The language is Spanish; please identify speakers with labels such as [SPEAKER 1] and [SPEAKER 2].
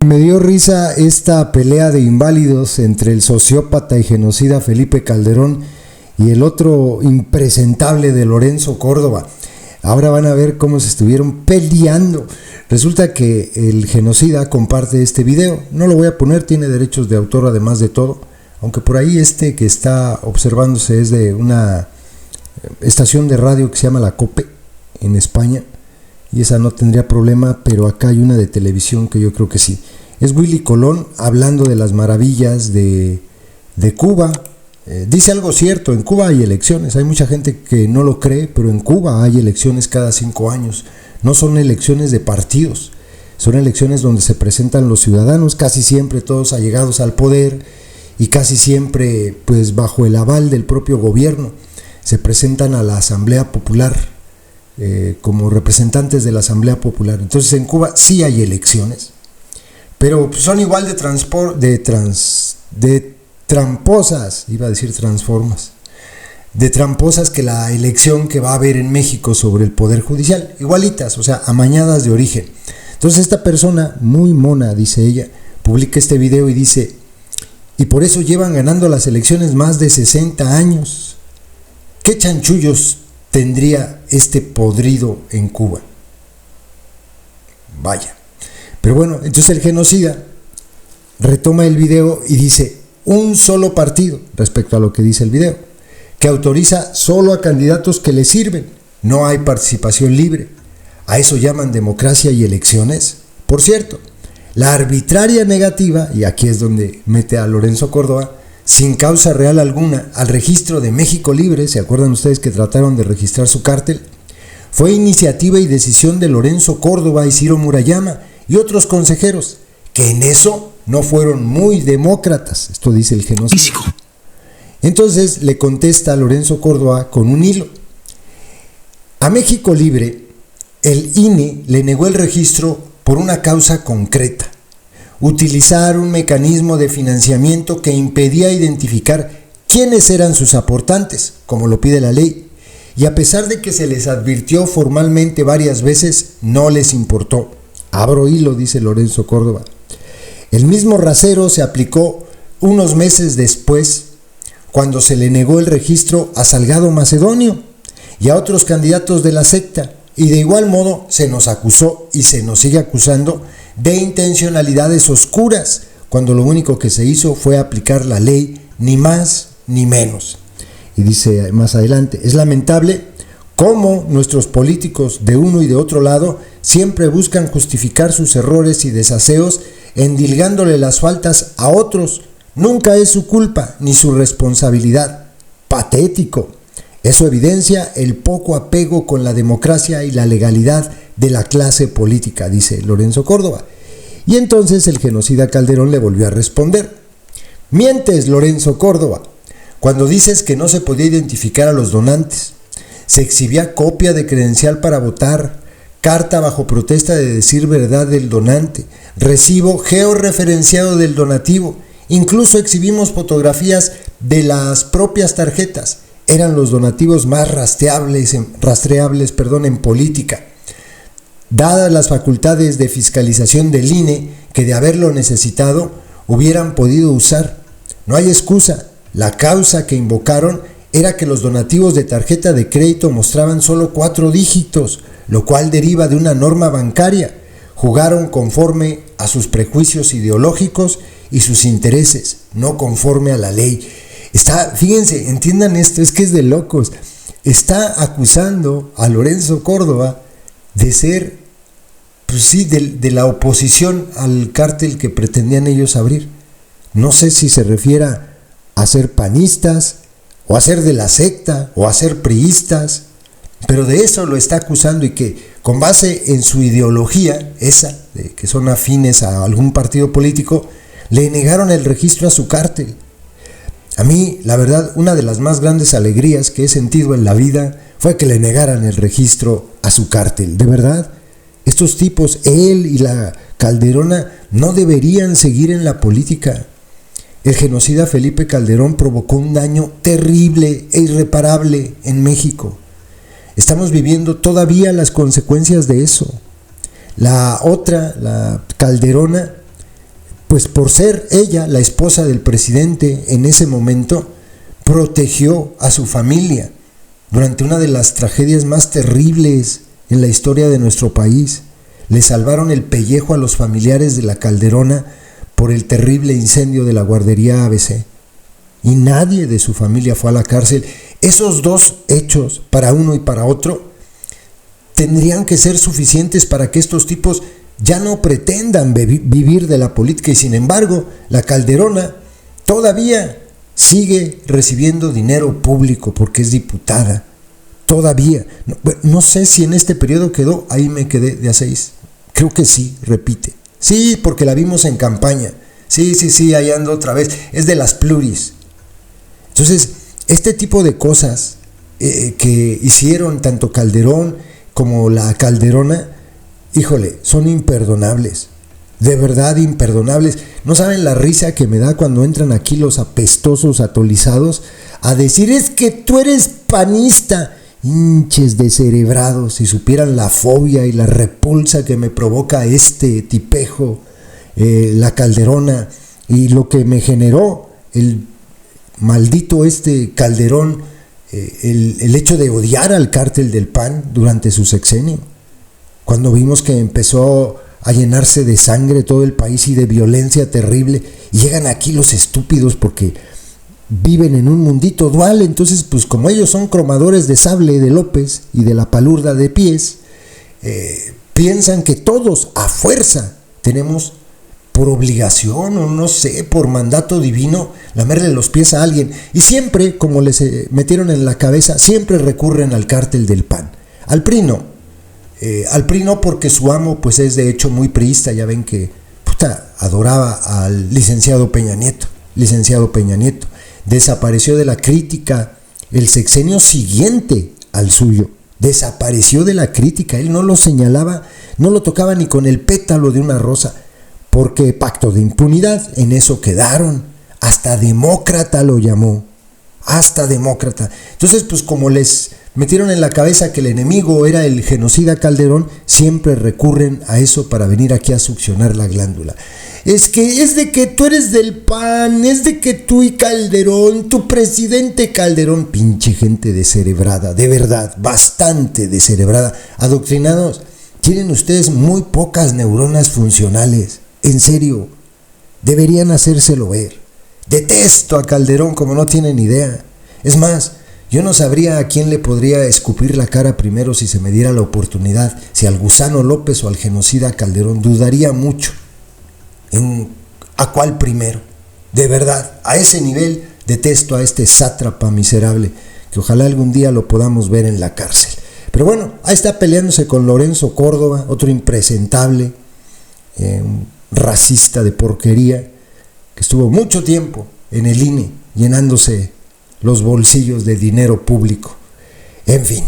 [SPEAKER 1] me dio risa esta pelea de inválidos entre el sociópata y genocida Felipe Calderón y el otro impresentable de Lorenzo Córdoba. Ahora van a ver cómo se estuvieron peleando. Resulta que el genocida comparte este video. No lo voy a poner, tiene derechos de autor además de todo. Aunque por ahí este que está observándose es de una estación de radio que se llama La Cope en España. Y esa no tendría problema, pero acá hay una de televisión que yo creo que sí. Es Willy Colón hablando de las maravillas de Cuba. Dice algo cierto, en Cuba hay elecciones, hay mucha gente que no lo cree, pero en Cuba hay elecciones cada 5 años. No son elecciones de partidos, son elecciones donde se presentan los ciudadanos, casi siempre todos allegados al poder y casi siempre pues bajo el aval del propio gobierno. Se presentan a la Asamblea Popular como representantes de la Asamblea Popular. Entonces en Cuba sí hay elecciones, pero son igual de tramposas, iba a decir transformas, de tramposas que la elección que va a haber en México sobre el Poder Judicial, igualitas, o sea, amañadas de origen. Entonces esta persona, muy mona, dice ella, publica este video y dice, y por eso llevan ganando las elecciones más de 60 años. ¿Qué chanchullos tendría este podrido en Cuba? Vaya. Pero bueno, entonces el genocida retoma el video y dice, un solo partido, respecto a lo que dice el video, que autoriza solo a candidatos que le sirven, no hay participación libre. ¿A eso llaman democracia y elecciones? Por cierto, la arbitraria negativa, y aquí es donde mete a Lorenzo Córdoba, sin causa real alguna, al registro de México Libre, ¿se acuerdan ustedes que trataron de registrar su cártel? Fue iniciativa y decisión de Lorenzo Córdoba y Ciro Murayama y otros consejeros, que en eso no fueron muy demócratas, esto dice el genocida. Entonces le contesta a Lorenzo Córdoba con un hilo. A México Libre, el INE le negó el registro por una causa concreta: utilizar un mecanismo de financiamiento que impedía identificar quiénes eran sus aportantes, como lo pide la ley, y a pesar de que se les advirtió formalmente varias veces, no les importó. Abro hilo, dice Lorenzo Córdoba. El mismo rasero se aplicó unos meses después, cuando se le negó el registro a Salgado Macedonio y a otros candidatos de la secta, y de igual modo se nos acusó y se nos sigue acusando de intencionalidades oscuras, cuando lo único que se hizo fue aplicar la ley, ni más ni menos. Y dice más adelante, es lamentable cómo nuestros políticos de uno y de otro lado siempre buscan justificar sus errores y desaseos endilgándole las faltas a otros. Nunca es su culpa ni su responsabilidad. Patético. Eso evidencia el poco apego con la democracia y la legalidad de la clase política, dice Lorenzo Córdoba. Y entonces el genocida Calderón le volvió a responder. Mientes, Lorenzo Córdoba, cuando dices que no se podía identificar a los donantes. Se exhibía copia de credencial para votar, carta bajo protesta de decir verdad del donante, recibo georreferenciado del donativo, incluso exhibimos fotografías de las propias tarjetas. Eran los donativos más rastreables en política. Dadas las facultades de fiscalización del INE, que de haberlo necesitado, hubieran podido usar. No hay excusa. La causa que invocaron era que los donativos de tarjeta de crédito mostraban solo 4 dígitos, lo cual deriva de una norma bancaria. Jugaron conforme a sus prejuicios ideológicos y sus intereses, no conforme a la ley. Fíjense, entiendan esto, es que es de locos. Está acusando a Lorenzo Córdoba de ser, pues sí, de la oposición al cártel que pretendían ellos abrir. No sé si se refiere a ser panistas, o a ser de la secta, o a ser priistas, pero de eso lo está acusando, y que con base en su ideología, esa, de que son afines a algún partido político, le negaron el registro a su cártel. A mí, la verdad, una de las más grandes alegrías que he sentido en la vida fue que le negaran el registro a su cártel. De verdad, estos tipos, él y la Calderona, no deberían seguir en la política. El genocida Felipe Calderón provocó un daño terrible e irreparable en México. Estamos viviendo todavía las consecuencias de eso. La otra, la Calderona, pues por ser ella la esposa del presidente en ese momento, protegió a su familia durante una de las tragedias más terribles en la historia de nuestro país. Le salvaron el pellejo a los familiares de la Calderona por el terrible incendio de la guardería ABC. Y nadie de su familia fue a la cárcel. Esos dos hechos, para uno y para otro, tendrían que ser suficientes para que estos tipos ya no pretendan vivir de la política. Y sin embargo, la Calderona todavía sigue recibiendo dinero público porque es diputada. Todavía. No sé si en este periodo quedó, ahí me quedé de a 6. Creo que sí, repite. Sí, porque la vimos en campaña. Sí, ahí ando otra vez. Es de las pluris. Entonces, este tipo de cosas que hicieron tanto Calderón como la Calderona, híjole, son imperdonables. De verdad imperdonables. No saben la risa que me da cuando entran aquí los apestosos atolizados a decir: es que tú eres panista. Hinches descerebrados, si supieran la fobia y la repulsa que me provoca este tipejo, la Calderona, y lo que me generó el maldito Calderón, el hecho de odiar al cártel del PAN durante su sexenio, cuando vimos que empezó a llenarse de sangre todo el país y de violencia terrible, y llegan aquí los estúpidos porque viven en un mundito dual. Entonces, pues como ellos son cromadores de sable de López y de la palurda de Pies, piensan que todos a fuerza tenemos por obligación o no sé, por mandato divino, lamerle los pies a alguien. Y siempre, como les metieron en la cabeza, siempre recurren al cártel del PAN. Al PRI no. Al PRI no, porque su amo pues es de hecho muy priista. Ya ven que adoraba al licenciado Peña Nieto. Desapareció de la crítica el sexenio siguiente al suyo. Desapareció de la crítica. Él no lo señalaba, no lo tocaba ni con el pétalo de una rosa, porque pacto de impunidad, en eso quedaron. Hasta demócrata lo llamó. Hasta demócrata. Entonces, pues como les metieron en la cabeza que el enemigo era el genocida Calderón, siempre recurren a eso para venir aquí a succionar la glándula. Es de que tú eres del PAN, es de que tú y Calderón, tu presidente Calderón, pinche gente descerebrada, de verdad, bastante descerebrada, adoctrinados. Tienen ustedes muy pocas neuronas funcionales, en serio, deberían hacérselo ver. Detesto a Calderón como no tienen idea. Es más, yo no sabría a quién le podría escupir la cara primero si se me diera la oportunidad, si al gusano López o al genocida Calderón. Dudaría mucho a cuál primero. De verdad, a ese nivel detesto a este sátrapa miserable, que ojalá algún día lo podamos ver en la cárcel. Pero bueno, ahí está peleándose con Lorenzo Córdoba, otro impresentable, un racista de porquería, que estuvo mucho tiempo en el INE llenándose los bolsillos de dinero público. En fin.